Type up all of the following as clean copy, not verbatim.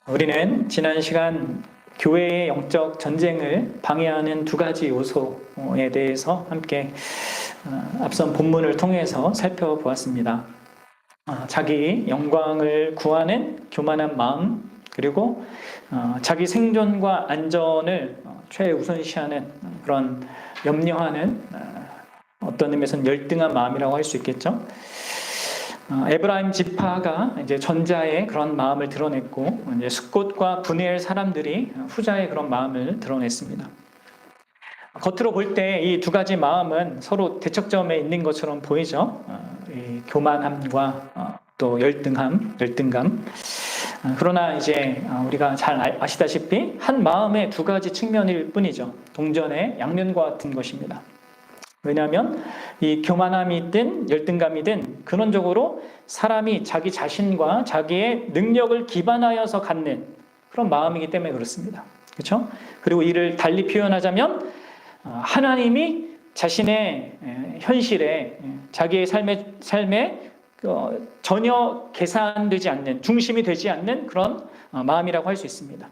우리는 지난 시간 교회의 영적 전쟁을 방해하는 두 가지 요소에 대해서 함께 앞선 본문을 통해서 살펴보았습니다. 자기 영광을 구하는 교만한 마음, 그리고 자기 생존과 안전을 최우선시하는 그런 염려하는 어떤 의미에서는 열등한 마음이라고 할 수 있겠죠. 에브라임 지파가 이제 전자의 그런 마음을 드러냈고, 이제 숫곳과 분해할 사람들이 후자의 그런 마음을 드러냈습니다. 겉으로 볼 때 이 두 가지 마음은 서로 대척점에 있는 것처럼 보이죠. 이 교만함과 또 열등감. 그러나 이제 우리가 잘 아시다시피 한 마음의 두 가지 측면일 뿐이죠. 동전의 양면과 같은 것입니다. 왜냐하면 이 교만함이든 열등감이든 근원적으로 사람이 자기 자신과 자기의 능력을 기반하여서 갖는 그런 마음이기 때문에 그렇습니다. 그렇죠? 그리고 이를 달리 표현하자면 하나님이 자신의 현실에 자기의 삶에 전혀 계산되지 않는, 중심이 되지 않는 그런 마음이라고 할 수 있습니다.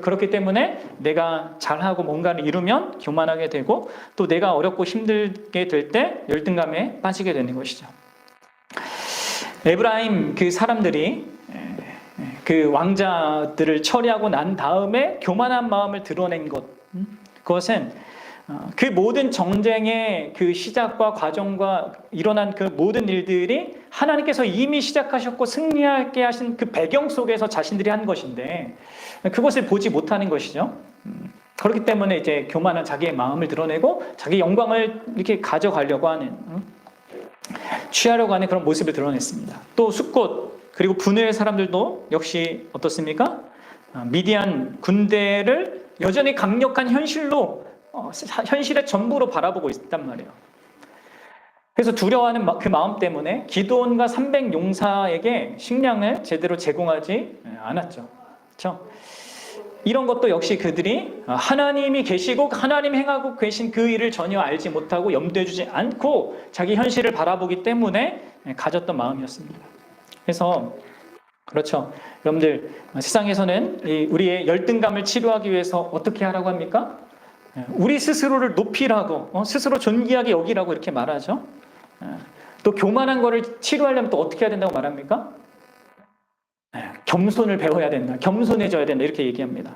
그렇기 때문에 내가 잘하고 뭔가를 이루면 교만하게 되고, 또 내가 어렵고 힘들게 될 때 열등감에 빠지게 되는 것이죠. 에브라임 그 사람들이 그 왕자들을 처리하고 난 다음에 교만한 마음을 드러낸 것, 그것은 그 모든 전쟁의 그 시작과 과정과 일어난 그 모든 일들이 하나님께서 이미 시작하셨고 승리하게 하신 그 배경 속에서 자신들이 한 것인데, 그것을 보지 못하는 것이죠. 그렇기 때문에 이제 교만한 자기의 마음을 드러내고 자기 영광을 이렇게 가져가려고 하는, 취하려고 하는 그런 모습을 드러냈습니다. 또 숫곳 그리고 분해의 사람들도 역시 어떻습니까? 미디안 군대를 여전히 강력한 현실의 전부로 바라보고 있단 말이에요. 그래서 두려워하는 그 마음 때문에 기드온과 300 용사에게 식량을 제대로 제공하지 않았죠. 그렇죠? 이런 것도 역시 그들이 하나님이 계시고 하나님 행하고 계신 그 일을 전혀 알지 못하고 염두에 두지 않고 자기 현실을 바라보기 때문에 가졌던 마음이었습니다. 그래서 그렇죠. 여러분들, 세상에서는 우리의 열등감을 치료하기 위해서 어떻게 하라고 합니까? 우리 스스로를 높이라고, 스스로 존귀하게 여기라고 이렇게 말하죠. 또 교만한 거를 치료하려면 또 어떻게 해야 된다고 말합니까? 겸손을 배워야 된다. 겸손해져야 된다. 이렇게 얘기합니다.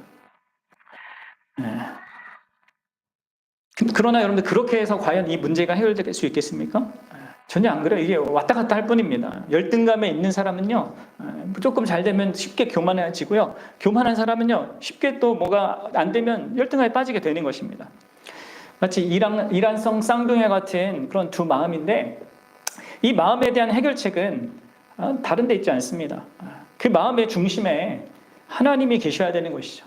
그러나 여러분들, 그렇게 해서 과연 이 문제가 해결될 수 있겠습니까? 전혀 안 그래요. 이게 왔다 갔다 할 뿐입니다. 열등감에 있는 사람은요, 조금 잘 되면 쉽게 교만해지고요. 교만한 사람은요, 쉽게 또 뭐가 안 되면 열등감에 빠지게 되는 것입니다. 마치 이란성 쌍둥이 같은 그런 두 마음인데, 이 마음에 대한 해결책은 다른 데 있지 않습니다. 그 마음의 중심에 하나님이 계셔야 되는 것이죠.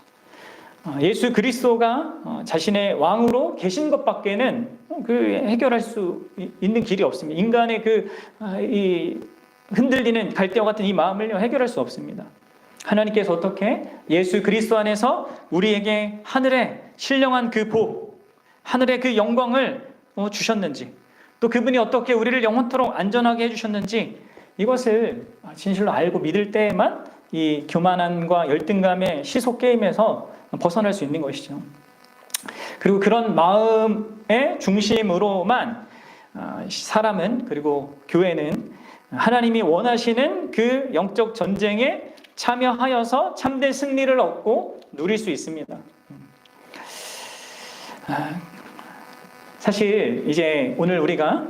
예수 그리스도가 자신의 왕으로 계신 것밖에는 해결할 수 있는 길이 없습니다. 인간의 이 흔들리는 갈대와 같은 이 마음을 해결할 수 없습니다. 하나님께서 어떻게 예수 그리스도 안에서 우리에게 하늘의 신령한 그 복, 하늘의 그 영광을 주셨는지, 또 그분이 어떻게 우리를 영원토록 안전하게 해주셨는지, 이것을 진실로 알고 믿을 때에만 이 교만함과 열등감의 시속 게임에서 벗어날 수 있는 것이죠. 그리고 그런 마음의 중심으로만 사람은, 그리고 교회는 하나님이 원하시는 그 영적 전쟁에 참여하여서 참된 승리를 얻고 누릴 수 있습니다. 사실 이제 오늘 우리가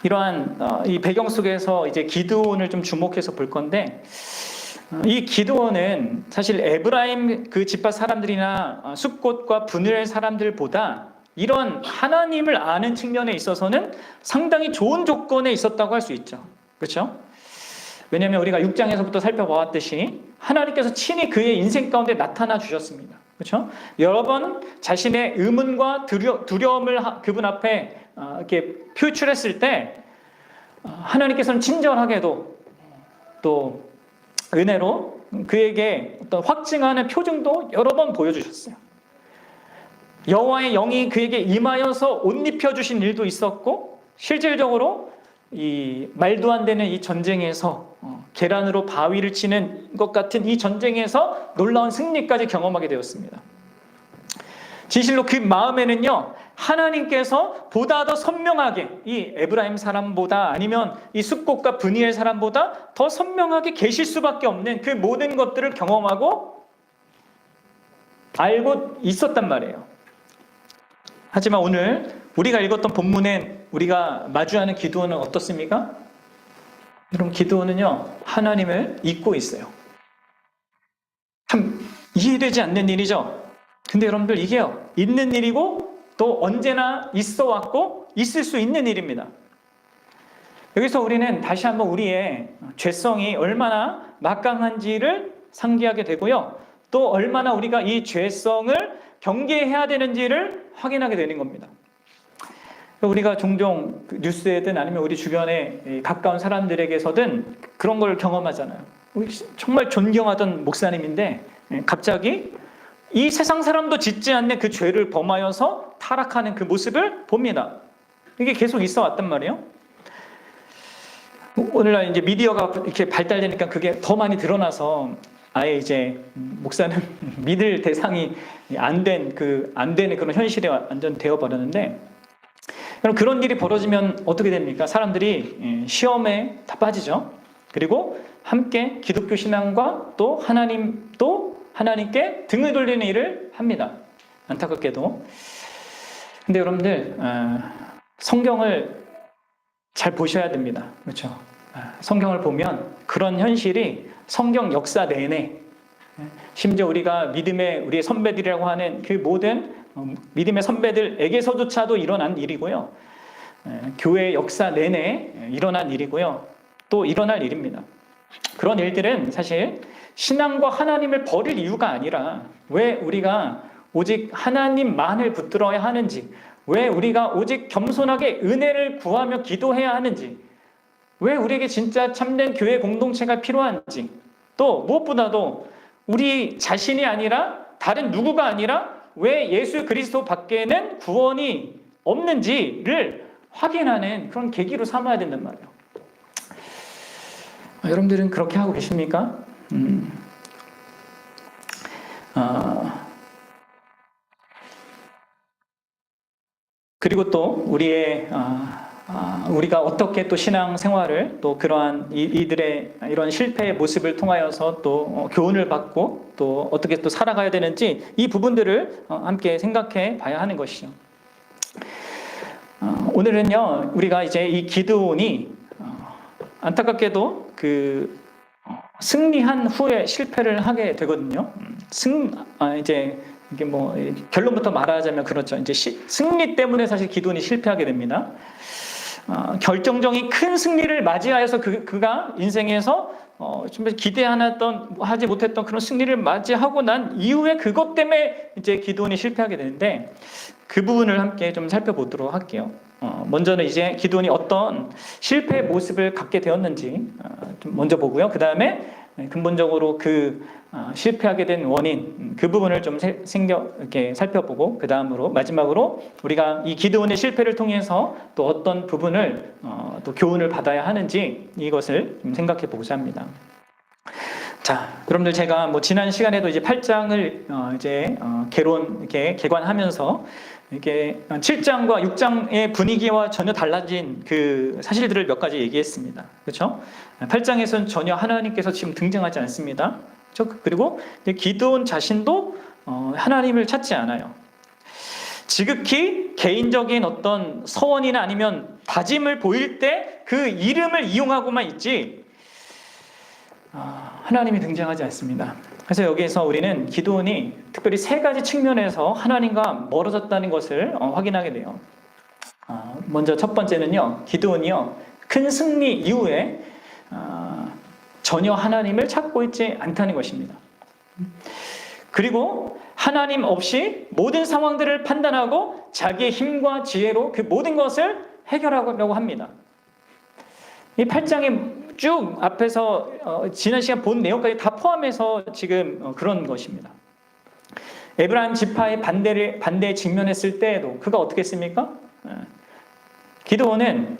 이러한 이 배경 속에서 이제 기드온을 좀 주목해서 볼 건데, 이 기드온은 사실 에브라임 그 지파 사람들이나 숫곳과 분을 사람들보다 이런 하나님을 아는 측면에 있어서는 상당히 좋은 조건에 있었다고 할 수 있죠. 그렇죠? 왜냐하면 우리가 6장에서부터 살펴보았듯이 하나님께서 친히 그의 인생 가운데 나타나 주셨습니다. 그렇죠? 여러 번 자신의 의문과 두려움을 그분 앞에 이렇게 표출했을 때 하나님께서는 친절하게도 또 은혜로 그에게 어떤 확증하는 표징도 여러 번 보여주셨어요. 여호와의 영이 그에게 임하여서 옷 입혀주신 일도 있었고, 실질적으로 이 말도 안 되는 이 전쟁에서 계란으로 바위를 치는 것 같은 이 전쟁에서 놀라운 승리까지 경험하게 되었습니다. 진실로 그 마음에는요, 하나님께서 보다 더 선명하게 이 에브라임 사람보다 아니면 이 숫곳과 브니엘 사람보다 더 선명하게 계실 수밖에 없는 그 모든 것들을 경험하고 알고 있었단 말이에요. 하지만 오늘 우리가 읽었던 본문엔 우리가 마주하는 기드온은 어떻습니까? 여러분, 기드온은요, 하나님을 잊고 있어요. 참 이해되지 않는 일이죠. 근데 여러분들, 이게요, 있는 일이고 또 언제나 있어 왔고 있을 수 있는 일입니다. 여기서 우리는 다시 한번 우리의 죄성이 얼마나 막강한지를 상기하게 되고요, 또 얼마나 우리가 이 죄성을 경계해야 되는지를 확인하게 되는 겁니다. 우리가 종종 뉴스에든 아니면 우리 주변에 가까운 사람들에게서든 그런 걸 경험하잖아요. 정말 존경하던 목사님인데 갑자기 이 세상 사람도 짓지 않는 그 죄를 범하여서 타락하는 그 모습을 봅니다. 이게 계속 있어 왔단 말이에요. 오늘날 이제 미디어가 이렇게 발달되니까 그게 더 많이 드러나서 아예 이제 목사는 믿을 대상이 안 되는 그런 현실에 완전 되어버렸는데, 그럼 그런 일이 벌어지면 어떻게 됩니까? 사람들이 시험에 다 빠지죠. 그리고 함께 기독교 신앙과 또 하나님께 등을 돌리는 일을 합니다. 안타깝게도. 근데 여러분들, 성경을 잘 보셔야 됩니다. 그렇죠? 성경을 보면 그런 현실이 성경 역사 내내, 심지어 우리가 우리의 선배들이라고 하는 그 모든 믿음의 선배들에게서조차도 일어난 일이고요. 교회 역사 내내 일어난 일이고요. 또 일어날 일입니다. 그런 일들은 사실 신앙과 하나님을 버릴 이유가 아니라 왜 우리가 오직 하나님만을 붙들어야 하는지, 왜 우리가 오직 겸손하게 은혜를 구하며 기도해야 하는지, 왜 우리에게 진짜 참된 교회 공동체가 필요한지, 또 무엇보다도 우리 자신이 아니라 다른 누구가 아니라 왜 예수 그리스도 밖에는 구원이 없는지를 확인하는 그런 계기로 삼아야 된단 말이에요. 여러분들은 그렇게 하고 계십니까? 그리고 또 우리가 어떻게 또 신앙 생활을 또 그러한 이들의 이런 실패의 모습을 통하여서 또 교훈을 받고 또 어떻게 또 살아가야 되는지, 이 부분들을 함께 생각해 봐야 하는 것이죠. 오늘은요, 우리가 이제 이 기드온이 안타깝게도 승리한 후에 실패를 하게 되거든요. 이제 이게 뭐 결론부터 말하자면 그렇죠. 이제 승리 때문에 사실 기드온이 실패하게 됩니다. 결정적인 큰 승리를 맞이하여서 그가 인생에서 좀 하지 못했던 그런 승리를 맞이하고 난 이후에 그것 때문에 이제 기드온이 실패하게 되는데, 그 부분을 함께 좀 살펴보도록 할게요. 먼저는 이제 기드온이 어떤 실패의 모습을 갖게 되었는지 좀 먼저 보고요. 그 다음에 근본적으로 실패하게 된 원인, 그 부분을 좀 이렇게 살펴보고, 그 다음으로 마지막으로 우리가 이 기드온의 실패를 통해서 또 어떤 부분을 또 교훈을 받아야 하는지, 이것을 좀 생각해 보고자 합니다. 자, 여러분들, 제가 뭐 지난 시간에도 이제 8장을 이제 이렇게 개관하면서 이렇게 7장과 6장의 분위기와 전혀 달라진 그 사실들을 몇 가지 얘기했습니다. 그렇죠? 8장에서는 전혀 하나님께서 지금 등장하지 않습니다. 그렇죠? 그리고 기드온 자신도 하나님을 찾지 않아요. 지극히 개인적인 어떤 서원이나 아니면 다짐을 보일 때 그 이름을 이용하고만 있지 하나님이 등장하지 않습니다. 그래서 여기에서 우리는 기드온이 특별히 세 가지 측면에서 하나님과 멀어졌다는 것을 확인하게 돼요. 먼저 첫 번째는요, 기드온이요, 큰 승리 이후에 전혀 하나님을 찾고 있지 않다는 것입니다. 그리고 하나님 없이 모든 상황들을 판단하고 자기의 힘과 지혜로 그 모든 것을 해결하려고 합니다. 이 8장에 쭉 앞에서 지난 시간 본 내용까지 다 포함해서 지금 그런 것입니다. 에브라임 지파의 반대에 직면했을 때에도 그가 어떻게 했습니까? 기드온은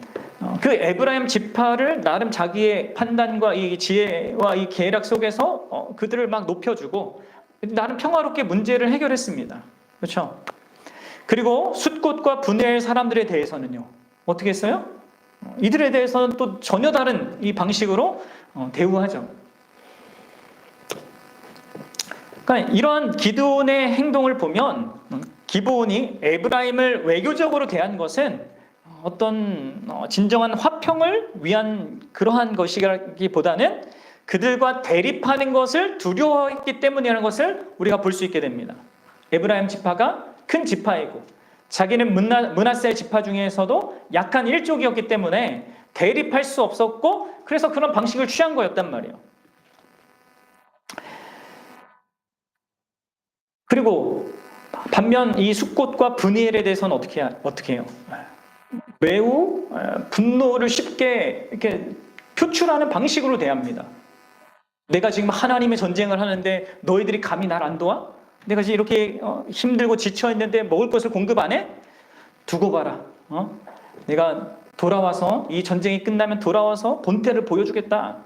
그 에브라임 지파를 나름 자기의 판단과 이 지혜와 이 계략 속에서 그들을 막 높여주고 나름 평화롭게 문제를 해결했습니다. 그렇죠? 그리고 숫곳과 분해의 사람들에 대해서는요, 어떻게 했어요? 이들에 대해서는 또 전혀 다른 이 방식으로 대우하죠. 그러니까 이러한 기드온의 행동을 보면 기브온이 에브라임을 외교적으로 대한 것은 어떤 진정한 화평을 위한 그러한 것이기보다는 그들과 대립하는 것을 두려워했기 때문이라는 것을 우리가 볼 수 있게 됩니다. 에브라임 지파가 큰 지파이고 자기는 므낫세 지파 중에서도 약한 일족이었기 때문에 대립할 수 없었고 그래서 그런 방식을 취한 거였단 말이에요. 그리고 반면 이 숫곳과 브니엘에 대해서는 어떻게 해요? 매우 분노를 쉽게 이렇게 표출하는 방식으로 대합니다. 내가 지금 하나님의 전쟁을 하는데 너희들이 감히 날 안 도와? 내가 지금 이렇게 힘들고 지쳐 있는데 먹을 것을 공급 안 해? 두고 봐라. 내가 돌아와서 이 전쟁이 끝나면 돌아와서 본태를 보여주겠다.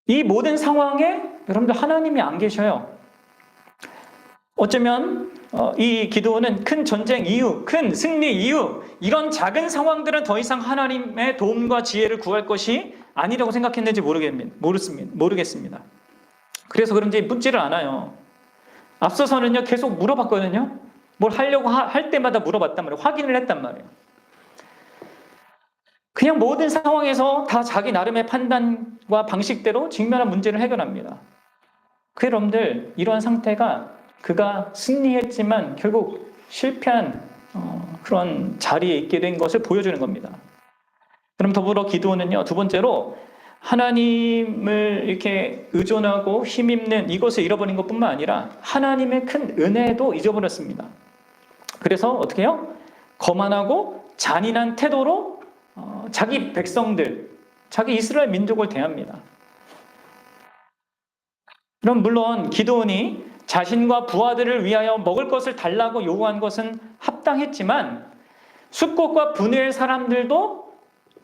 이 모든 상황에 여러분들 하나님이 안 계셔요. 어쩌면 이 기도는 큰 전쟁 이후, 큰 승리 이후 이런 작은 상황들은 더 이상 하나님의 도움과 지혜를 구할 것이 아니라고 생각했는지 모르겠습니다. 그래서 그런지 묻지를 않아요. 앞서서는요 계속 물어봤거든요. 뭘 하려고 할 때마다 물어봤단 말이에요. 확인을 했단 말이에요. 그냥 모든 상황에서 다 자기 나름의 판단과 방식대로 직면한 문제를 해결합니다. 여러분들 이러한 상태가 그가 승리했지만 결국 실패한 그런 자리에 있게 된 것을 보여주는 겁니다. 그럼 더불어 기도는요, 두 번째로 하나님을 이렇게 의존하고 힘입는 이것을 잃어버린 것뿐만 아니라 하나님의 큰 은혜도 잊어버렸습니다. 그래서 어떻게 해요? 거만하고 잔인한 태도로 자기 백성들, 자기 이스라엘 민족을 대합니다. 그럼 물론 기드온이 자신과 부하들을 위하여 먹을 것을 달라고 요구한 것은 합당했지만 숫곳과 분해의 사람들도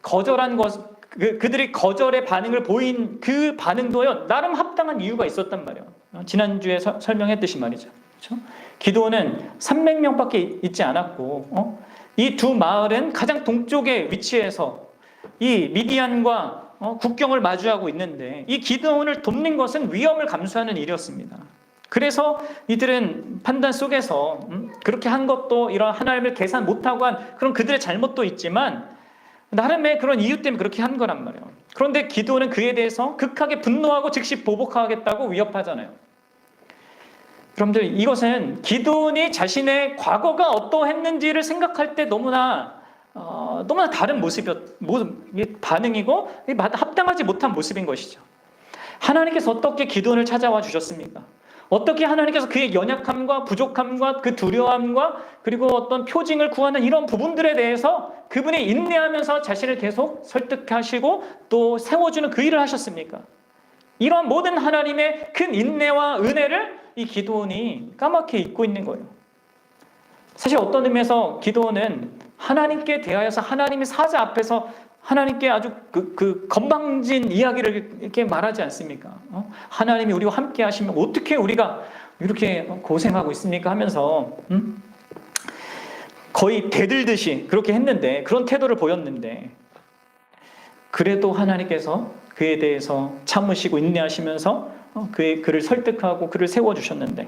거절한 것, 그들이 거절의 반응을 보인 그 반응도요 나름 합당한 이유가 있었단 말이에요. 지난주에 설명했듯이 말이죠. 그렇죠? 기드온은 300명밖에 있지 않았고 이 두 마을은 가장 동쪽에 위치해서 이 미디안과 국경을 마주하고 있는데 이 기드온을 돕는 것은 위험을 감수하는 일이었습니다. 그래서 이들은 판단 속에서 그렇게 한 것도 이런 하나님을 계산 못하고 한 그런 그들의 잘못도 있지만 나름의 그런 이유 때문에 그렇게 한 거란 말이에요. 그런데 기드온은 그에 대해서 극하게 분노하고 즉시 보복하겠다고 위협하잖아요. 여러분들 이것은 기드온이 자신의 과거가 어떠했는지를 생각할 때 너무나 다른 반응이고 합당하지 못한 모습인 것이죠. 하나님께서 어떻게 기드온을 찾아와 주셨습니까? 어떻게 하나님께서 그의 연약함과 부족함과 그 두려움과 그리고 어떤 표징을 구하는 이런 부분들에 대해서 그분이 인내하면서 자신을 계속 설득하시고 또 세워주는 그 일을 하셨습니까? 이런 모든 하나님의 큰 인내와 은혜를 이 기드온이 까맣게 잊고 있는 거예요. 사실 어떤 의미에서 기드온은 하나님께 대하여서 하나님의 사자 앞에서 하나님께 아주 그 건방진 이야기를 이렇게 말하지 않습니까? 하나님이 우리와 함께 하시면 어떻게 우리가 이렇게 고생하고 있습니까? 하면서 거의 대들듯이 그렇게 했는데 그런 태도를 보였는데 그래도 하나님께서 그에 대해서 참으시고 인내하시면서 그를 설득하고 그를 세워주셨는데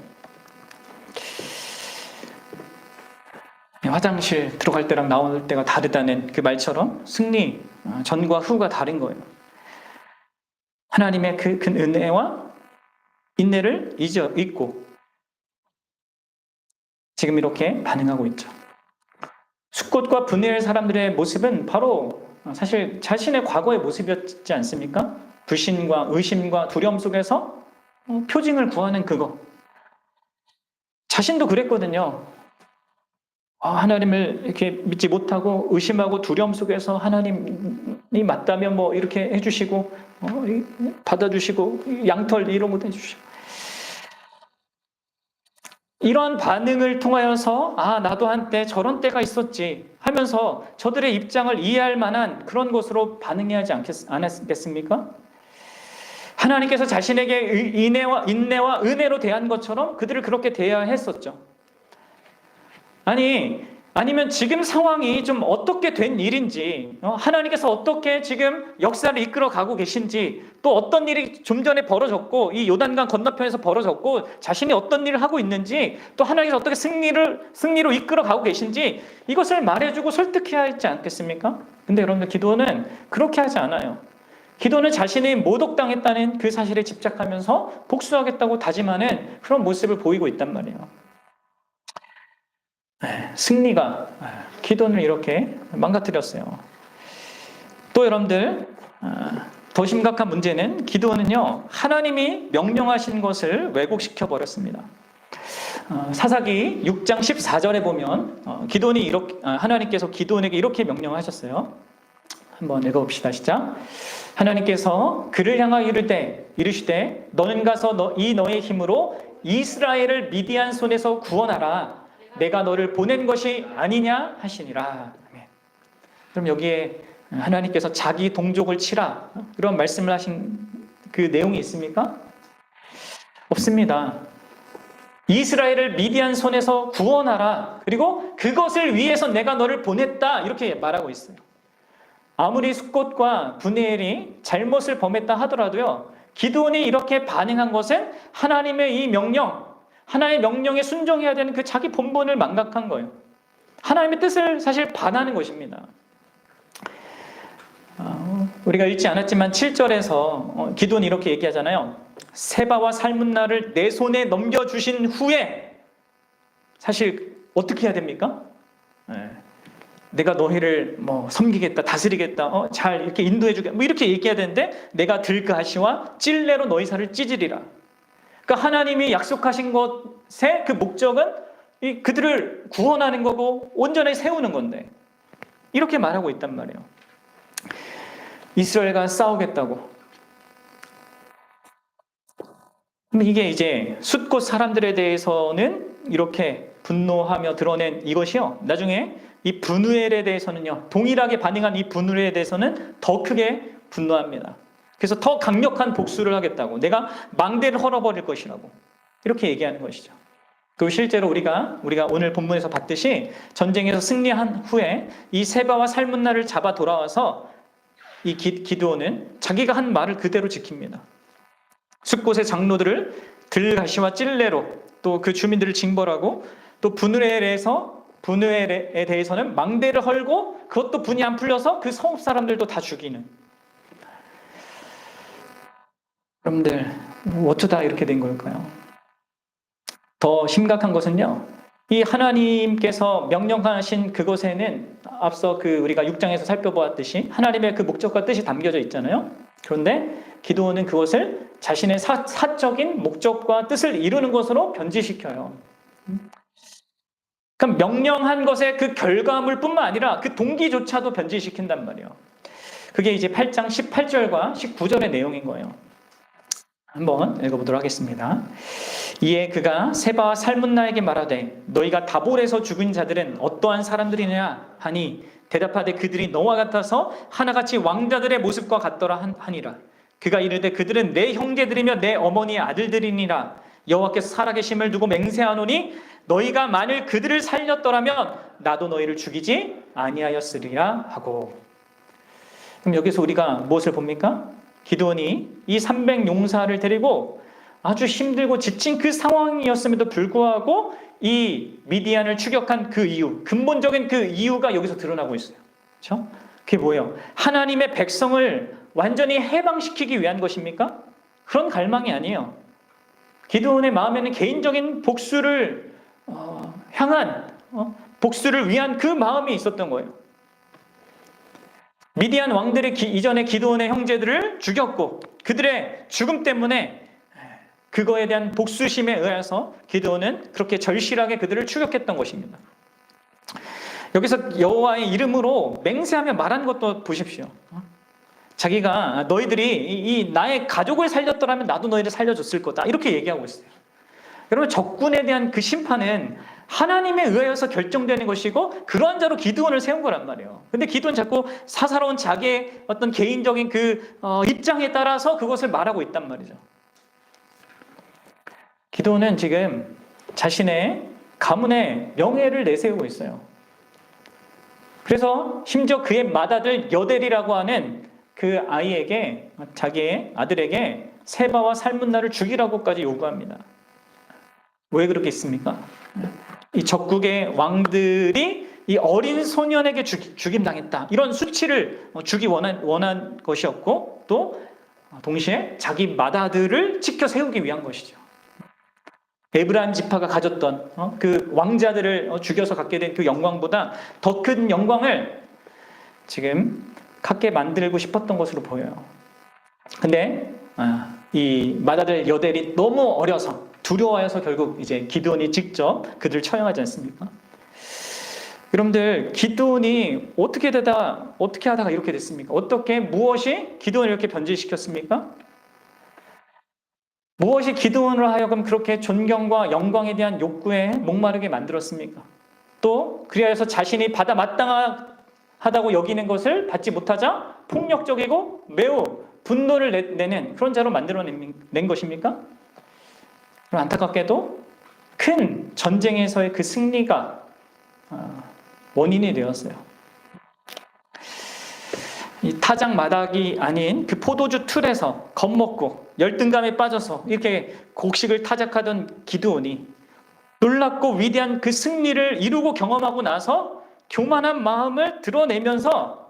화장실 들어갈 때랑 나올 때가 다르다는 그 말처럼 승리 전과 후가 다른 거예요. 하나님의 그 큰 은혜와 인내를 잊고 지금 이렇게 반응하고 있죠. 숫곳과 분해할 사람들의 모습은 바로 사실 자신의 과거의 모습이었지 않습니까? 불신과 의심과 두려움 속에서 표징을 구하는 그거. 자신도 그랬거든요. 하나님을 이렇게 믿지 못하고 의심하고 두려움 속에서 하나님이 맞다면 뭐 이렇게 해주시고 받아주시고 양털 이런 것도 해주시고 이런 반응을 통하여서 나도 한때 저런 때가 있었지 하면서 저들의 입장을 이해할 만한 그런 것으로 반응해야 하지 않았겠습니까? 하나님께서 자신에게 인내와 은혜로 대한 것처럼 그들을 그렇게 대해야 했었죠. 아니면 지금 상황이 좀 어떻게 된 일인지, 하나님께서 어떻게 지금 역사를 이끌어 가고 계신지, 또 어떤 일이 좀 전에 벌어졌고, 이 요단강 건너편에서 벌어졌고, 자신이 어떤 일을 하고 있는지, 또 하나님께서 어떻게 승리로 이끌어 가고 계신지, 이것을 말해주고 설득해야 했지 않겠습니까? 근데 여러분들, 기도는 그렇게 하지 않아요. 기도는 자신이 모독당했다는 그 사실에 집착하면서 복수하겠다고 다짐하는 그런 모습을 보이고 있단 말이에요. 승리가 기도를 이렇게 망가뜨렸어요. 또 여러분들, 더 심각한 문제는 기도는요, 하나님이 명령하신 것을 왜곡시켜 버렸습니다. 사사기 6장 14절에 보면 기도원이 하나님께서 기도원에게 이렇게 명령하셨어요. 한번 읽어봅시다. 시작. 하나님께서 그를 향하여 이르시되 너는 가서 너의 힘으로 이스라엘을 미디안 손에서 구원하라. 내가 너를 보낸 것이 아니냐 하시니라. 그럼 여기에 하나님께서 자기 동족을 치라 이런 말씀을 하신 그 내용이 있습니까? 없습니다. 이스라엘을 미디안 손에서 구원하라. 그리고 그것을 위해서 내가 너를 보냈다. 이렇게 말하고 있어요. 아무리 숫곳과 분해엘이 잘못을 범했다 하더라도요, 기드온이 이렇게 반응한 것은 하나님의 이 명령, 하나님의 명령에 순종해야 되는 그 자기 본분을 망각한 거예요. 하나님의 뜻을 사실 반하는 것입니다. 우리가 읽지 않았지만 7절에서 기드온이 이렇게 얘기하잖아요. 세바와 살문나를 내 손에 넘겨주신 후에 사실 어떻게 해야 됩니까? 내가 너희를 섬기겠다, 다스리겠다, 잘 이렇게 인도해주겠다, 이렇게 얘기해야 되는데 내가 들가시와 찔레로 너희 살을 찢으리라. 그러니까 하나님이 약속하신 것의 그 목적은 그들을 구원하는 거고 온전히 세우는 건데 이렇게 말하고 있단 말이에요. 이스라엘과 싸우겠다고. 근데 이게 이제 숫곳 사람들에 대해서는 이렇게 분노하며 드러낸 이것이요, 나중에 이 분우엘에 대해서는요, 동일하게 반응한 이 분우엘에 대해서는 더 크게 분노합니다. 그래서 더 강력한 복수를 하겠다고, 내가 망대를 헐어버릴 것이라고 이렇게 얘기하는 것이죠. 그리고 실제로 우리가 오늘 본문에서 봤듯이 전쟁에서 승리한 후에 이 세바와 살문나를 잡아 돌아와서 이 기드온은 자기가 한 말을 그대로 지킵니다. 숫곳의 장로들을 들가시와 찔레로, 또 그 주민들을 징벌하고, 또 분우엘에 대해서는 망대를 헐고 그것도 분이 안 풀려서 그 성읍 사람들도 다 죽이는. 여러분들, 어쩌다 이렇게 된 걸까요? 더 심각한 것은요, 이 하나님께서 명령하신 그것에는 앞서 우리가 6장에서 살펴보았듯이 하나님의 그 목적과 뜻이 담겨져 있잖아요. 그런데 기드온은 그것을 자신의 사적인 목적과 뜻을 이루는 것으로 변질시켜요. 그럼 명령한 것의 그 결과물뿐만 아니라 그 동기조차도 변질시킨단 말이에요. 그게 이제 8장 18절과 19절의 내용인 거예요. 한번 읽어보도록 하겠습니다. 이에 그가 세바와 살문나에게 말하되 너희가 다볼에서 죽은 자들은 어떠한 사람들이냐 하니 대답하되 그들이 너와 같아서 하나같이 왕자들의 모습과 같더라 하니라. 그가 이르되 그들은 내 형제들이며 내 어머니의 아들들이니라. 여호와께서 살아계심을 두고 맹세하노니 너희가 만일 그들을 살렸더라면 나도 너희를 죽이지 아니하였으리라 하고. 그럼 여기서 우리가 무엇을 봅니까? 기드온이 이 300용사를 데리고 아주 힘들고 지친 그 상황이었음에도 불구하고 이 미디안을 추격한 그 이유, 근본적인 그 이유가 여기서 드러나고 있어요. 그렇죠? 그게 뭐예요? 하나님의 백성을 완전히 해방시키기 위한 것입니까? 그런 갈망이 아니에요. 기드온의 마음에는 개인적인 복수를 복수를 위한 그 마음이 있었던 거예요. 미디안 왕들이 이전에 기드온의 형제들을 죽였고 그들의 죽음 때문에 그거에 대한 복수심에 의해서 기드온은 그렇게 절실하게 그들을 추격했던 것입니다. 여기서 여호와의 이름으로 맹세하며 말한 것도 보십시오. 너희들이 나의 가족을 살렸더라면 나도 너희를 살려줬을 거다, 이렇게 얘기하고 있어요. 여러분, 적군에 대한 그 심판은 하나님에 의하여서 결정되는 것이고 그러한 자로 기드온을 세운 거란 말이에요. 근데 기드온 자꾸 사사로운 자기의 어떤 개인적인 그 입장에 따라서 그것을 말하고 있단 말이죠. 기드온은 지금 자신의 가문의 명예를 내세우고 있어요. 그래서 심지어 그의 맏아들 여델이라고 하는 그 아이에게, 자기의 아들에게 세바와 살문나를 죽이라고까지 요구합니다. 왜 그렇게 했습니까? 이 적국의 왕들이 이 어린 소년에게 죽임당했다, 이런 수치를 주기 원한 것이었고, 또 동시에 자기 맏아들을 지켜 세우기 위한 것이죠. 에브라임 지파가 가졌던 그 왕자들을 죽여서 갖게 된 그 영광보다 더 큰 영광을 지금 갖게 만들고 싶었던 것으로 보여요. 근데 이 맏아들 여델이 너무 어려서 두려워해서 결국 이제 기드온이 직접 그들을 처형하지 않습니까? 여러분들, 기드온이 어떻게 하다가 이렇게 됐습니까? 무엇이 기드온을 이렇게 변질시켰습니까? 무엇이 기드온으로 하여금 그렇게 존경과 영광에 대한 욕구에 목마르게 만들었습니까? 또 그리하여서 자신이 받아 마땅하다고 여기는 것을 받지 못하자 폭력적이고 매우 분노를 내는 그런 자로 만들어낸 것입니까? 그럼 안타깝게도 큰 전쟁에서의 그 승리가 원인이 되었어요. 이 타작 마닥이 아닌 그 포도주 틀에서 겁먹고 열등감에 빠져서 이렇게 곡식을 타작하던 기드온이 놀랍고 위대한 그 승리를 이루고 경험하고 나서 교만한 마음을 드러내면서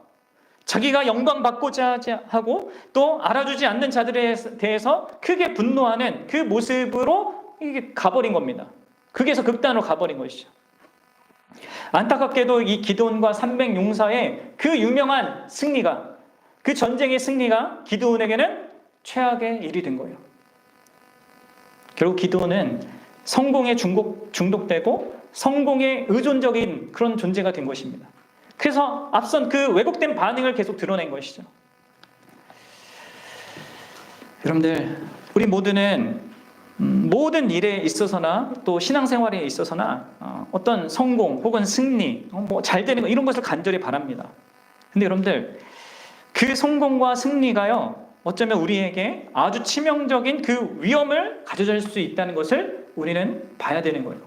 자기가 영광받고자 하고 또 알아주지 않는 자들에 대해서 크게 분노하는 그 모습으로 이게 가버린 겁니다. 극에서 극단으로 가버린 것이죠. 안타깝게도 이 기드온과 300용사의 그 유명한 승리가, 그 전쟁의 승리가 기드온에게는 최악의 일이 된 거예요. 결국 기드온은 성공에 중독되고 성공에 의존적인 그런 존재가 된 것입니다. 그래서 앞선 그 왜곡된 반응을 계속 드러낸 것이죠. 여러분들, 우리 모두는 모든 일에 있어서나 또 신앙생활에 있어서나 어떤 성공 혹은 승리, 잘 되는 거, 이런 것을 간절히 바랍니다. 근데 여러분들, 그 성공과 승리가요, 어쩌면 우리에게 아주 치명적인 그 위험을 가져다 줄 수 있다는 것을 우리는 봐야 되는 거예요.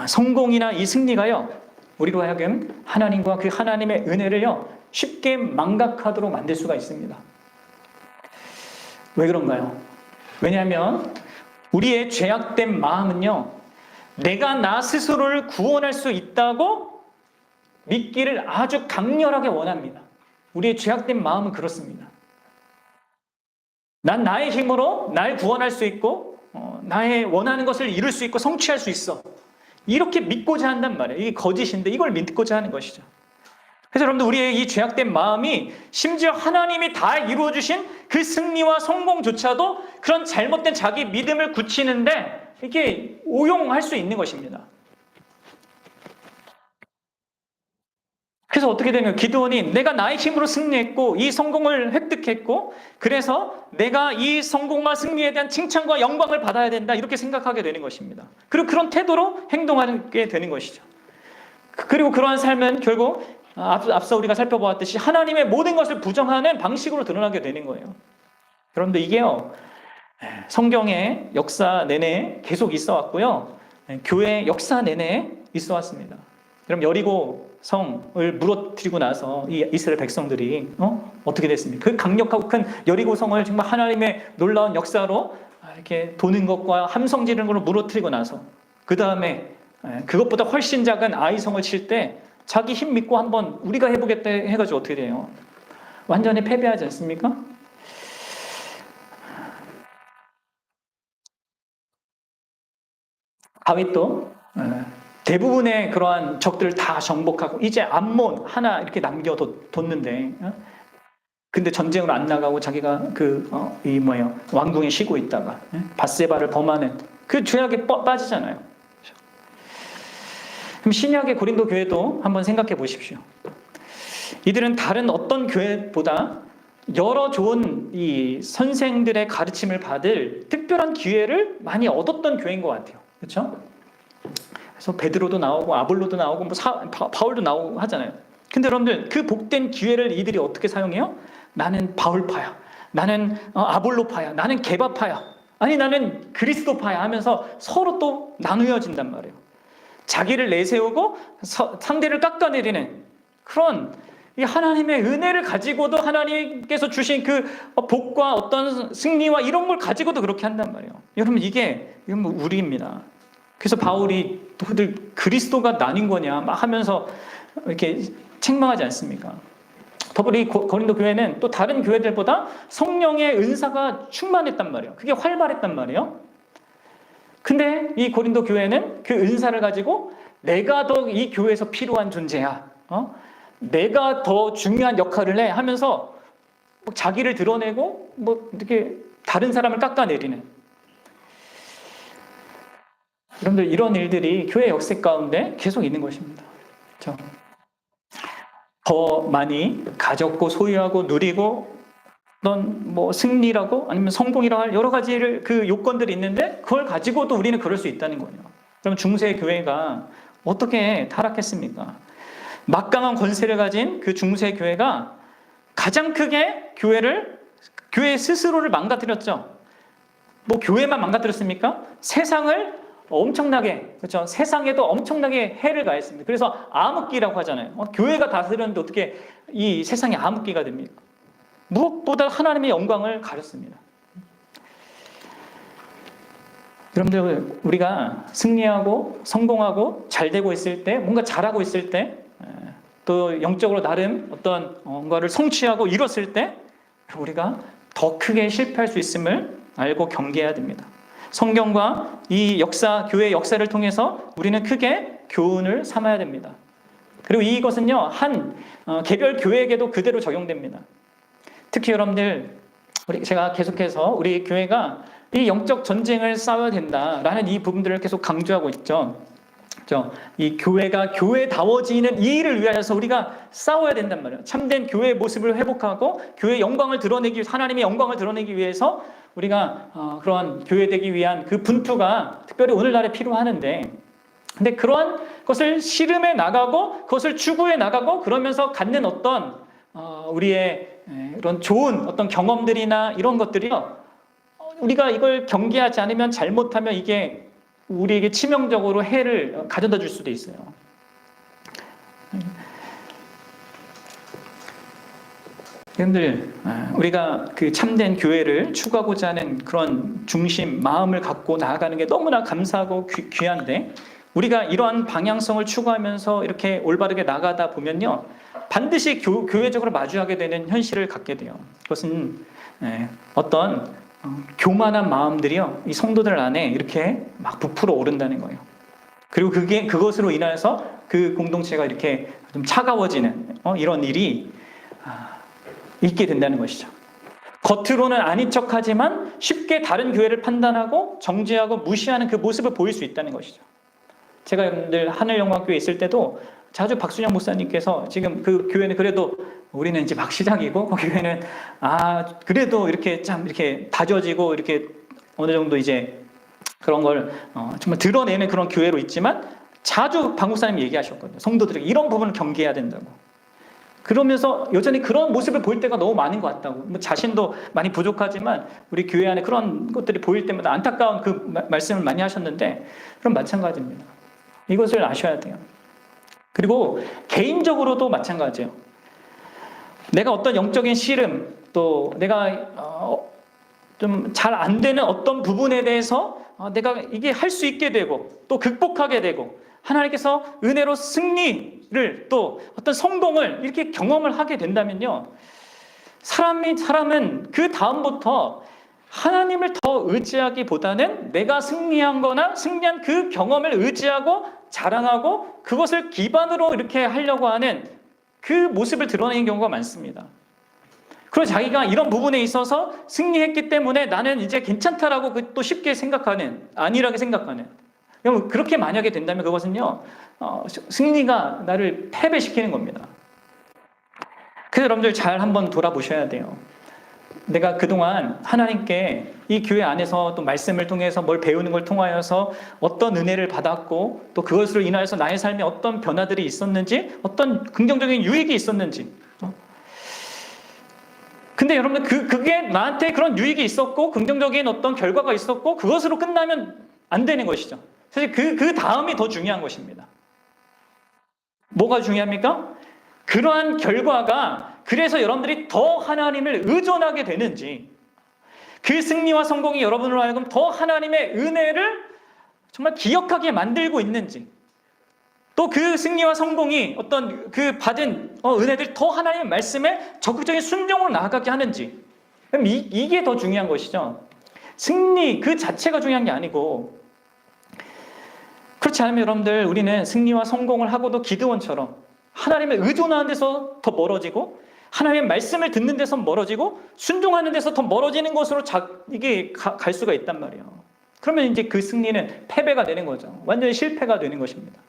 성공이나 이 승리가요, 우리로 하여금 하나님과 그 하나님의 은혜를요 쉽게 망각하도록 만들 수가 있습니다. 왜 그런가요? 왜냐하면 우리의 죄악된 마음은요, 내가 나 스스로를 구원할 수 있다고 믿기를 아주 강렬하게 원합니다. 우리의 죄악된 마음은 그렇습니다. 난 나의 힘으로 날 구원할 수 있고 나의 원하는 것을 이룰 수 있고 성취할 수 있어, 이렇게 믿고자 한단 말이에요. 이게 거짓인데 이걸 믿고자 하는 것이죠. 그래서 여러분들, 우리의 이 죄악된 마음이 심지어 하나님이 다 이루어주신 그 승리와 성공조차도 그런 잘못된 자기 믿음을 굳히는데 이렇게 오용할 수 있는 것입니다. 그래서 어떻게 되냐면, 기드온이 내가 나의 힘으로 승리했고 이 성공을 획득했고 그래서 내가 이 성공과 승리에 대한 칭찬과 영광을 받아야 된다, 이렇게 생각하게 되는 것입니다. 그리고 그런 태도로 행동하게 되는 것이죠. 그리고 그러한 삶은 결국 앞서 우리가 살펴보았듯이 하나님의 모든 것을 부정하는 방식으로 드러나게 되는 거예요. 여러분들, 이게요, 성경의 역사 내내 계속 있어 왔고요, 교회 역사 내내 있어 왔습니다. 그럼 여리고 성을 무너뜨리고 나서 이 이스라엘 백성들이 어떻게 됐습니까? 그 강력하고 큰 여리고 성을 정말 하나님의 놀라운 역사로 이렇게 도는 것과 함성 지르는 걸로 무너뜨리고 나서 그 다음에 그것보다 훨씬 작은 아이 성을 칠 때 자기 힘 믿고 한번 우리가 해보겠다 해가지고 어떻게 돼요? 완전히 패배하지 않습니까? 다윗도 대부분의 그러한 적들을 다 정복하고 이제 암몬 하나 이렇게 남겨뒀는데, 근데 전쟁으로 안 나가고 자기가 왕궁에 쉬고 있다가 밧세바를 범하는 그 죄악에 빠지잖아요. 그럼 신약의 고린도 교회도 한번 생각해 보십시오. 이들은 다른 어떤 교회보다 여러 좋은 이 선생들의 가르침을 받을 특별한 기회를 많이 얻었던 교회인 것 같아요. 그렇죠? 그래서 베드로도 나오고 아볼로도 나오고 뭐 바울도 나오고 하잖아요. 근데 여러분들 그 복된 기회를 이들이 어떻게 사용해요? 나는 바울파야, 나는 아볼로파야, 나는 게바파야, 아니 나는 그리스도파야 하면서 서로 또 나누어진단 말이에요. 자기를 내세우고 상대를 깎아내리는 그런 이 하나님의 은혜를 가지고도 하나님께서 주신 그 복과 어떤 승리와 이런 걸 가지고도 그렇게 한단 말이에요. 여러분 이건 뭐 우리입니다. 그래서 바울이 너희들 그리스도가 나뉜 거냐 막 하면서 이렇게 책망하지 않습니까? 더불어 이 고린도 교회는 또 다른 교회들보다 성령의 은사가 충만했단 말이에요. 그게 활발했단 말이에요. 근데 이 고린도 교회는 그 은사를 가지고 내가 더 이 교회에서 필요한 존재야. 내가 더 중요한 역할을 해 하면서 자기를 드러내고 뭐 이렇게 다른 사람을 깎아내리는. 여러분들 이런 일들이 교회 역사 가운데 계속 있는 것입니다. 그렇죠? 더 많이 가졌고 소유하고 누리고 어떤 뭐 승리라고 아니면 성공이라고 할 여러 가지를 그 요건들이 있는데 그걸 가지고도 우리는 그럴 수 있다는 거예요. 그럼 중세 교회가 어떻게 타락했습니까? 막강한 권세를 가진 그 중세 교회가 가장 크게 교회 스스로를 망가뜨렸죠. 뭐 교회만 망가뜨렸습니까? 세상을 엄청나게, 그렇죠? 세상에도 엄청나게 해를 가했습니다. 그래서 암흑기라고 하잖아요. 교회가 다스렸는데 어떻게 이 세상이 암흑기가 됩니까? 무엇보다 하나님의 영광을 가렸습니다. 여러분들 우리가 승리하고 성공하고 잘 되고 있을 때, 뭔가 잘하고 있을 때, 또 영적으로 나름 어떤 뭔가를 성취하고 이뤘을 때 우리가 더 크게 실패할 수 있음을 알고 경계해야 됩니다. 성경과 이 교회의 역사를 통해서 우리는 크게 교훈을 삼아야 됩니다. 그리고 이것은요, 개별 교회에게도 그대로 적용됩니다. 특히 여러분들, 제가 계속해서 우리 교회가 이 영적 전쟁을 싸워야 된다라는 이 부분들을 계속 강조하고 있죠. 이 교회가 교회다워지는 이 일을 위하여서 우리가 싸워야 된단 말이에요. 참된 교회의 모습을 회복하고 교회의 영광을 드러내기 위해서, 하나님의 영광을 드러내기 위해서 우리가 그러한 교회되기 위한 그 분투가 특별히 오늘날에 필요하는데, 근데 그러한 것을 씨름해 나가고 그것을 추구해 나가고 그러면서 갖는 어떤 우리의 이런 좋은 어떤 경험들이나 이런 것들이요, 우리가 이걸 경계하지 않으면 잘못하면 이게 우리에게 치명적으로 해를 가져다 줄 수도 있어요. 여러분들, 우리가 그 참된 교회를 추구하고자 하는 그런 중심, 마음을 갖고 나아가는 게 너무나 감사하고 귀한데, 우리가 이러한 방향성을 추구하면서 이렇게 올바르게 나가다 보면요, 반드시 교회적으로 마주하게 되는 현실을 갖게 돼요. 그것은 어떤 교만한 마음들이요, 이 성도들 안에 이렇게 막 부풀어 오른다는 거예요. 그리고 그것으로 인해서 그 공동체가 이렇게 좀 차가워지는 이런 일이 있게 된다는 것이죠. 겉으로는 아닌 척하지만 쉽게 다른 교회를 판단하고 정죄하고 무시하는 그 모습을 보일 수 있다는 것이죠. 제가 여러분들 하늘영광교회에 있을 때도 자주 박순영 목사님께서 지금 그 교회는 그래도 우리는 이제 막 시작이고 그 교회는 그래도 이렇게 참 이렇게 다져지고 이렇게 어느 정도 이제 그런 걸 정말 드러내는 그런 교회로 있지만 자주 박 목사님이 얘기하셨거든요. 성도들에게 이런 부분을 경계해야 된다고. 그러면서 여전히 그런 모습을 보일 때가 너무 많은 것 같다고. 뭐 자신도 많이 부족하지만 우리 교회 안에 그런 것들이 보일 때마다 안타까운 그 말씀을 많이 하셨는데, 그럼 마찬가지입니다. 이것을 아셔야 돼요. 그리고 개인적으로도 마찬가지예요. 내가 어떤 영적인 씨름, 또 내가 좀 잘 안 되는 어떤 부분에 대해서 내가 이게 할 수 있게 되고 또 극복하게 되고 하나님께서 은혜로 승리를 또 어떤 성공을 이렇게 경험을 하게 된다면요, 사람은 그 다음부터 하나님을 더 의지하기보다는 내가 승리한 거나 승리한 그 경험을 의지하고 자랑하고 그것을 기반으로 이렇게 하려고 하는 그 모습을 드러내는 경우가 많습니다. 그리고 자기가 이런 부분에 있어서 승리했기 때문에 나는 이제 괜찮다라고 또 쉽게 생각하는, 안일하게 생각하는. 그렇게 만약에 된다면 그것은요, 승리가 나를 패배시키는 겁니다. 그래서 여러분들 잘 한번 돌아보셔야 돼요. 내가 그동안 하나님께 이 교회 안에서 또 말씀을 통해서 뭘 배우는 걸 통하여서 어떤 은혜를 받았고 또 그것으로 인하여서 나의 삶에 어떤 변화들이 있었는지 어떤 긍정적인 유익이 있었는지 근데 여러분 그게 나한테 그런 유익이 있었고 긍정적인 어떤 결과가 있었고 그것으로 끝나면 안 되는 것이죠. 사실 그 다음이 더 중요한 것입니다. 뭐가 중요합니까? 그러한 결과가 그래서 여러분들이 더 하나님을 의존하게 되는지 그 승리와 성공이 여러분으로 하여금 더 하나님의 은혜를 정말 기억하게 만들고 있는지 또 그 승리와 성공이 어떤 그 받은 은혜들 더 하나님의 말씀에 적극적인 순종으로 나아가게 하는지 그럼 이게 더 중요한 것이죠. 승리 그 자체가 중요한 게 아니고 그렇지 않으면 여러분들 우리는 승리와 성공을 하고도 기드온처럼 하나님의 의존하는 데서 더 멀어지고 하나님의 말씀을 듣는 데서 멀어지고 순종하는 데서 더 멀어지는 것으로 이게 갈 수가 있단 말이에요. 그러면 이제 그 승리는 패배가 되는 거죠. 완전히 실패가 되는 것입니다.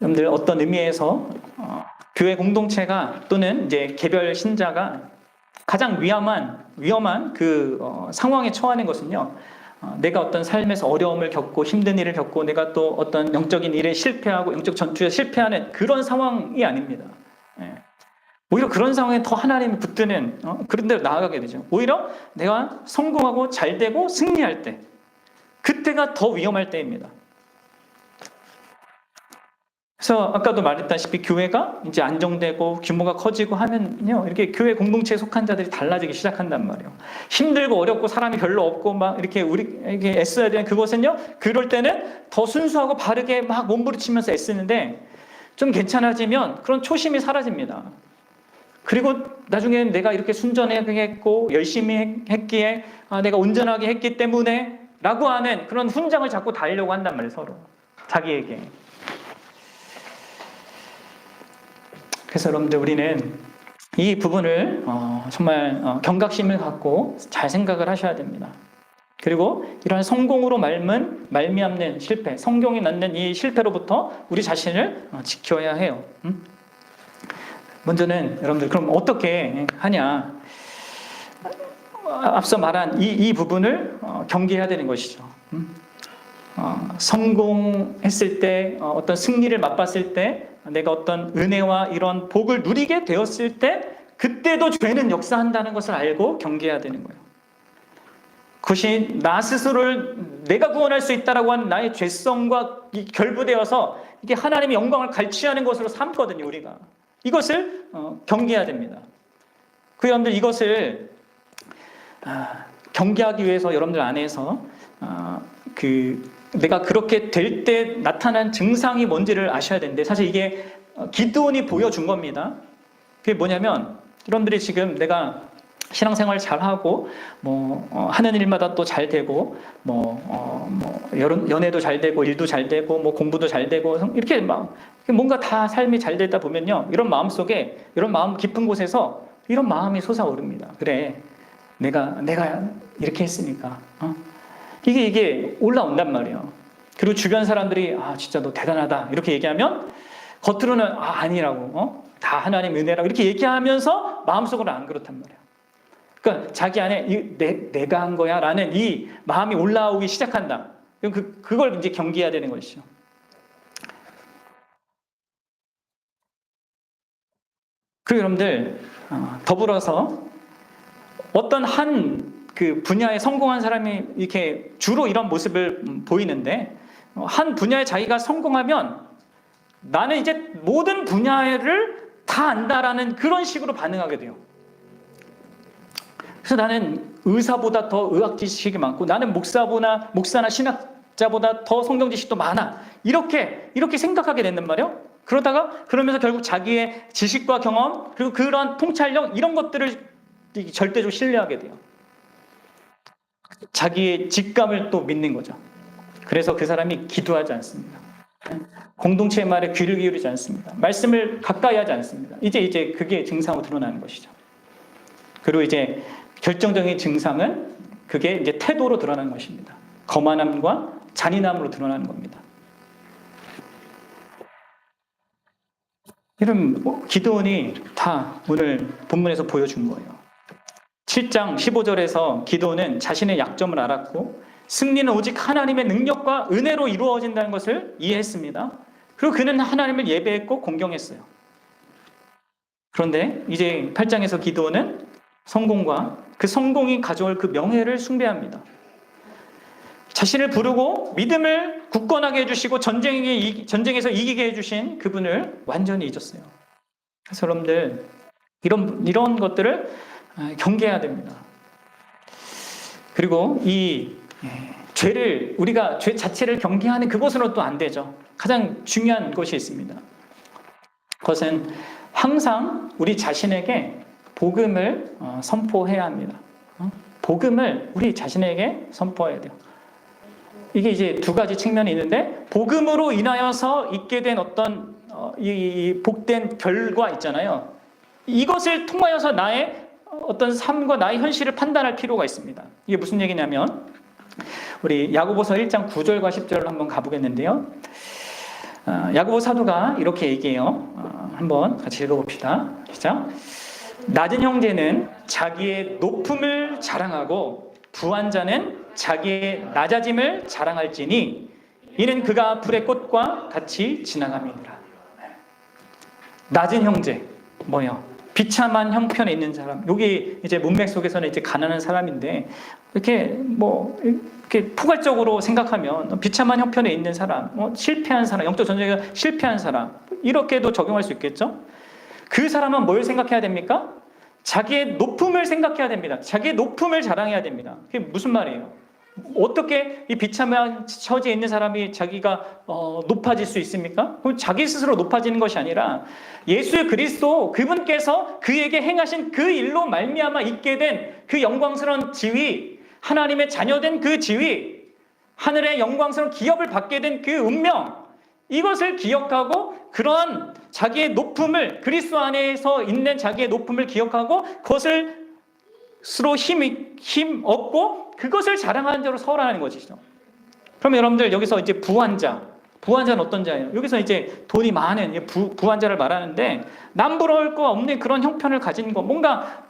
여러분들 어떤 의미에서 교회 공동체가 또는 이제 개별 신자가 가장 위험한 그 상황에 처하는 것은요. 내가 어떤 삶에서 어려움을 겪고 힘든 일을 겪고 내가 또 어떤 영적인 일에 실패하고 영적 전투에 실패하는 그런 상황이 아닙니다. 오히려 그런 상황에 더 하나님을 붙드는 그런 데로 나아가게 되죠. 오히려 내가 성공하고 잘 되고 승리할 때 그때가 더 위험할 때입니다. 그래서 아까도 말했다시피 교회가 이제 안정되고 규모가 커지고 하면요 이렇게 교회 공동체에 속한 자들이 달라지기 시작한단 말이에요. 힘들고 어렵고 사람이 별로 없고 막 이렇게 이렇게 애써야 되는 그것은요 그럴 때는 더 순수하고 바르게 막 몸부림치면서 애쓰는데 좀 괜찮아지면 그런 초심이 사라집니다. 그리고 나중에는 내가 이렇게 순전했고 열심히 했기에 내가 온전하게 했기 때문에 라고 하는 그런 훈장을 자꾸 달려고 한단 말이에요. 서로 자기에게. 그래서 여러분들 우리는 이 부분을 정말 경각심을 갖고 잘 생각을 하셔야 됩니다. 그리고 이러한 성공으로 말미암는 실패, 성공이 낳는 이 실패로부터 우리 자신을 지켜야 해요. 먼저는 여러분들 그럼 어떻게 하냐? 앞서 말한 이 부분을 경계해야 되는 것이죠. 성공했을 때 어떤 승리를 맛봤을 때 내가 어떤 은혜와 이런 복을 누리게 되었을 때 그때도 죄는 역사한다는 것을 알고 경계해야 되는 거예요. 그것이 나 스스로를 내가 구원할 수 있다라고 하는 나의 죄성과 결부되어서 이게 하나님의 영광을 갈취하는 것으로 삼거든요. 우리가 이것을 경계해야 됩니다. 그 여러분들 이것을 경계하기 위해서 여러분들 안에서 내가 그렇게 될 때 나타난 증상이 뭔지를 아셔야 되는데 사실 이게 기드온이 보여준 겁니다. 그게 뭐냐면 여러분들이 지금 내가 신앙생활 잘하고 하는 일마다 또 잘 되고 연애도 잘 되고 일도 잘 되고 공부도 잘 되고 이렇게 막 뭔가 다 삶이 잘 되다 보면요 이런 마음 속에 이런 마음 깊은 곳에서 이런 마음이 솟아오릅니다. 그래 내가 이렇게 했으니까 이게 올라온단 말이에요. 그리고 주변 사람들이 진짜 너 대단하다 이렇게 얘기하면 겉으로는 아니라고 다 하나님 은혜라고 이렇게 얘기하면서 마음속으로는 안 그렇단 말이에요. 그러니까 자기 안에 내가 한 거야 라는 이 마음이 올라오기 시작한다. 그럼 그걸 이제 경계해야 되는 것이죠. 그리고 여러분들 더불어서 어떤 한 그 분야에 성공한 사람이 이렇게 주로 이런 모습을 보이는데 한 분야에 자기가 성공하면 나는 이제 모든 분야를 다 안다라는 그런 식으로 반응하게 돼요. 그래서 나는 의사보다 더 의학 지식이 많고 나는 목사나 신학자보다 더 성경 지식도 많아. 이렇게 생각하게 된단 말이에요. 그러면서 결국 자기의 지식과 경험 그리고 그런 통찰력 이런 것들을 절대적으로 신뢰하게 돼요. 자기의 직감을 또 믿는 거죠. 그래서 그 사람이 기도하지 않습니다. 공동체의 말에 귀를 기울이지 않습니다. 말씀을 가까이 하지 않습니다. 이제 그게 증상으로 드러나는 것이죠. 그리고 이제 결정적인 증상은 그게 이제 태도로 드러나는 것입니다. 거만함과 잔인함으로 드러나는 겁니다. 이런 기드온이 다 오늘 본문에서 보여준 거예요. 7장 15절에서 기드온은 자신의 약점을 알았고 승리는 오직 하나님의 능력과 은혜로 이루어진다는 것을 이해했습니다. 그리고 그는 하나님을 예배했고 공경했어요. 그런데 이제 8장에서 기드온은 성공과 그 성공이 가져올 그 명예를 숭배합니다. 자신을 부르고 믿음을 굳건하게 해주시고 전쟁에서 이기게 해주신 그분을 완전히 잊었어요. 그래서 여러분들 이런 것들을 경계해야 됩니다. 그리고 이 죄를 우리가 죄 자체를 경계하는 그것으로 또 안 되죠. 가장 중요한 것이 있습니다. 그것은 항상 우리 자신에게 복음을 선포해야 합니다. 복음을 우리 자신에게 선포해야 돼요. 이게 이제 두 가지 측면이 있는데 복음으로 인하여서 있게 된 어떤 이 복된 결과 있잖아요. 이것을 통하여서 나의 어떤 삶과 나의 현실을 판단할 필요가 있습니다. 이게 무슨 얘기냐면 우리 야고보서 1장 9절과 10절을 한번 가보겠는데요. 야고보 사도가 이렇게 얘기해요. 한번 같이 읽어봅시다. 시작. 낮은 형제는 자기의 높음을 자랑하고 부한 자는 자기의 낮아짐을 자랑할지니 이는 그가 불의 꽃과 같이 지나감이니라. 낮은 형제 뭐예요? 비참한 형편에 있는 사람. 여기 이제 문맥 속에서는 이제 가난한 사람인데 이렇게 이렇게 포괄적으로 생각하면 비참한 형편에 있는 사람, 실패한 사람, 영적 전쟁에 실패한 사람 이렇게도 적용할 수 있겠죠? 그 사람은 뭘 생각해야 됩니까? 자기의 높음을 생각해야 됩니다. 자기의 높음을 자랑해야 됩니다. 그게 무슨 말이에요? 어떻게 이 비참한 처지에 있는 사람이 자기가 높아질 수 있습니까? 그럼 자기 스스로 높아지는 것이 아니라 예수 그리스도 그분께서 그에게 행하신 그 일로 말미암아 있게 된 그 영광스러운 지위, 하나님의 자녀된 그 지위, 하늘의 영광스러운 기업을 받게 된 그 운명, 이것을 기억하고 그런 자기의 높음을 그리스도 안에서 있는 자기의 높음을 기억하고 그것을 스스로 힘 얻고 그것을 자랑하는 자로 서울하는 것이죠. 그럼 여러분들 여기서 이제 부한자는 어떤 자예요? 여기서 이제 돈이 많은 부한자를 말하는데 남부러울 거 없는 그런 형편을 가진 거, 뭔가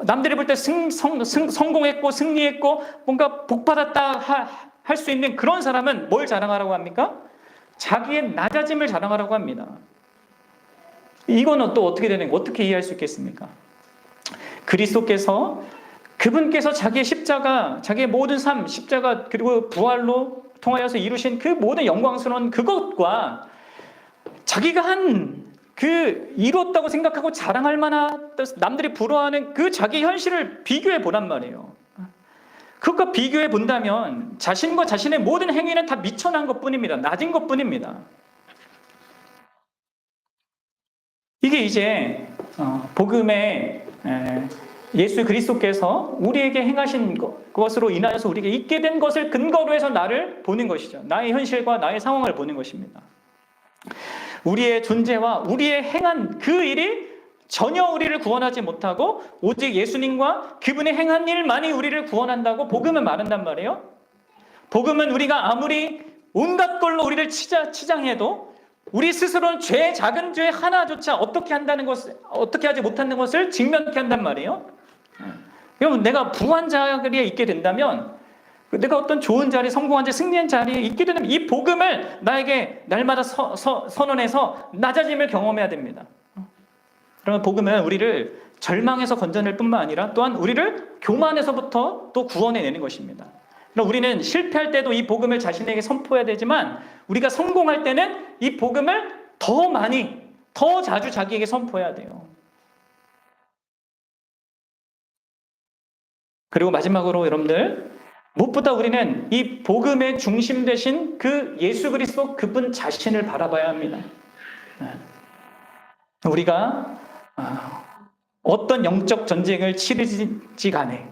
남들이 볼 때 성공했고 승리했고 뭔가 복받았다 할 수 있는 그런 사람은 뭘 자랑하라고 합니까? 자기의 낮아짐을 자랑하라고 합니다. 이거는 또 어떻게 되는 거, 어떻게 이해할 수 있겠습니까? 그리스도께서 그분께서 자기의 십자가, 자기의 모든 삶, 십자가 그리고 부활로 통하여서 이루신 그 모든 영광스러운 그것과 자기가 한 그 이루었다고 생각하고 자랑할 만한 남들이 부러워하는 그 자기 현실을 비교해 보란 말이에요. 그것과 비교해 본다면 자신과 자신의 모든 행위는 다 미천한 것뿐입니다. 낮은 것뿐입니다. 이게 이제 복음의 예수 그리스도께서 우리에게 행하신 것으로 인하여서 우리에게 있게 된 것을 근거로 해서 나를 보는 것이죠. 나의 현실과 나의 상황을 보는 것입니다. 우리의 존재와 우리의 행한 그 일이 전혀 우리를 구원하지 못하고 오직 예수님과 그분의 행한 일만이 우리를 구원한다고 복음은 말한단 말이에요. 복음은 우리가 아무리 온갖 걸로 우리를 치장해도 우리 스스로는 작은 죄 하나조차 어떻게 하지 못하는 것을 직면케 한단 말이에요. 여러분, 내가 부한 자리에 있게 된다면, 내가 어떤 좋은 자리, 성공한 자리, 승리한 자리에 있게 된다면 이 복음을 나에게 날마다 선언해서 낮아짐을 경험해야 됩니다. 그러면 복음은 우리를 절망에서 건져낼 뿐만 아니라 또한 우리를 교만에서부터 또 구원해내는 것입니다. 그럼 우리는 실패할 때도 이 복음을 자신에게 선포해야 되지만 우리가 성공할 때는 이 복음을 더 많이, 더 자주 자기에게 선포해야 돼요. 그리고 마지막으로 여러분들, 무엇보다 우리는 이 복음의 중심 되신 그 예수 그리스도 그분 자신을 바라봐야 합니다. 우리가 어떤 영적 전쟁을 치르지 간에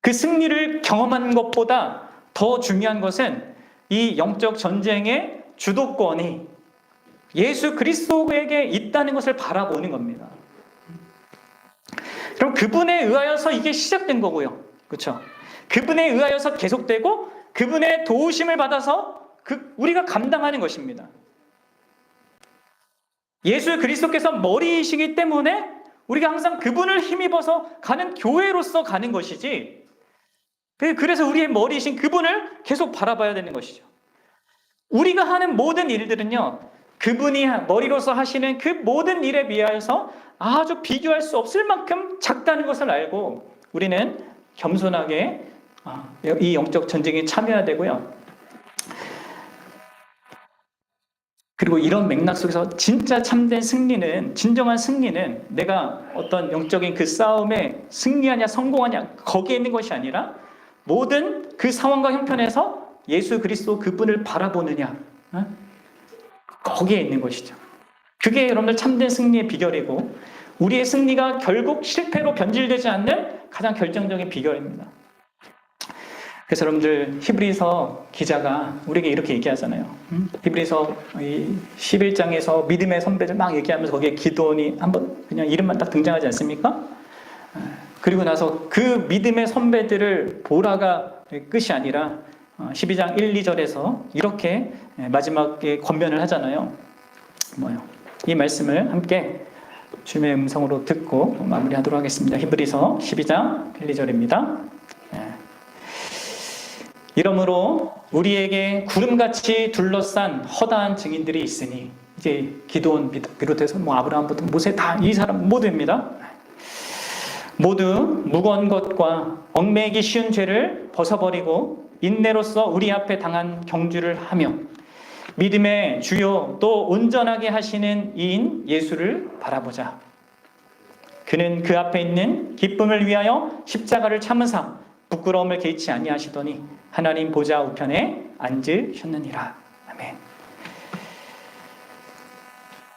그 승리를 경험하는 것보다 더 중요한 것은 이 영적 전쟁의 주도권이 예수 그리스도에게 있다는 것을 바라보는 겁니다. 그럼 그분에 의하여서 이게 시작된 거고요. 그렇죠? 그분에 의하여서 계속되고 그분의 도우심을 받아서 우리가 감당하는 것입니다. 예수 그리스도께서 머리이시기 때문에 우리가 항상 그분을 힘입어서 가는 교회로서 가는 것이지, 그래서 우리의 머리이신 그분을 계속 바라봐야 되는 것이죠. 우리가 하는 모든 일들은요, 그분이 머리로서 하시는 그 모든 일에 비하여서 아주 비교할 수 없을 만큼 작다는 것을 알고 우리는 겸손하게 이 영적 전쟁에 참여해야 되고요. 그리고 이런 맥락 속에서 진짜 참된 승리는, 진정한 승리는 내가 어떤 영적인 그 싸움에 승리하냐 성공하냐 거기에 있는 것이 아니라 모든 그 상황과 형편에서 예수 그리스도 그분을 바라보느냐, 거기에 있는 것이죠. 그게 여러분들 참된 승리의 비결이고 우리의 승리가 결국 실패로 변질되지 않는 가장 결정적인 비결입니다. 그래서 여러분들 히브리서 기자가 우리에게 이렇게 얘기하잖아요. 히브리서 11장에서 믿음의 선배들 막 얘기하면서 거기에 기도원이 한번 그냥 이름만 딱 등장하지 않습니까? 그리고 나서 그 믿음의 선배들을 보라가 끝이 아니라 12장 1, 2절에서 이렇게 마지막에 권면을 하잖아요. 뭐요? 이 말씀을 함께 주님의 음성으로 듣고 마무리하도록 하겠습니다. 히브리서 12장 1, 2절입니다. 이러므로 우리에게 구름같이 둘러싼 허다한 증인들이 있으니, 이제 기도원 비롯해서 아브라함부터 모세 다 이 사람 모두입니다. 모두 무거운 것과 얽매이기 쉬운 죄를 벗어버리고 인내로서 우리 앞에 당한 경주를 하며 믿음의 주요 또 온전하게 하시는 이인 예수를 바라보자. 그는 그 앞에 있는 기쁨을 위하여 십자가를 참으사 부끄러움을 개의치 아니하시더니 하나님 보좌 우편에 앉으셨느니라.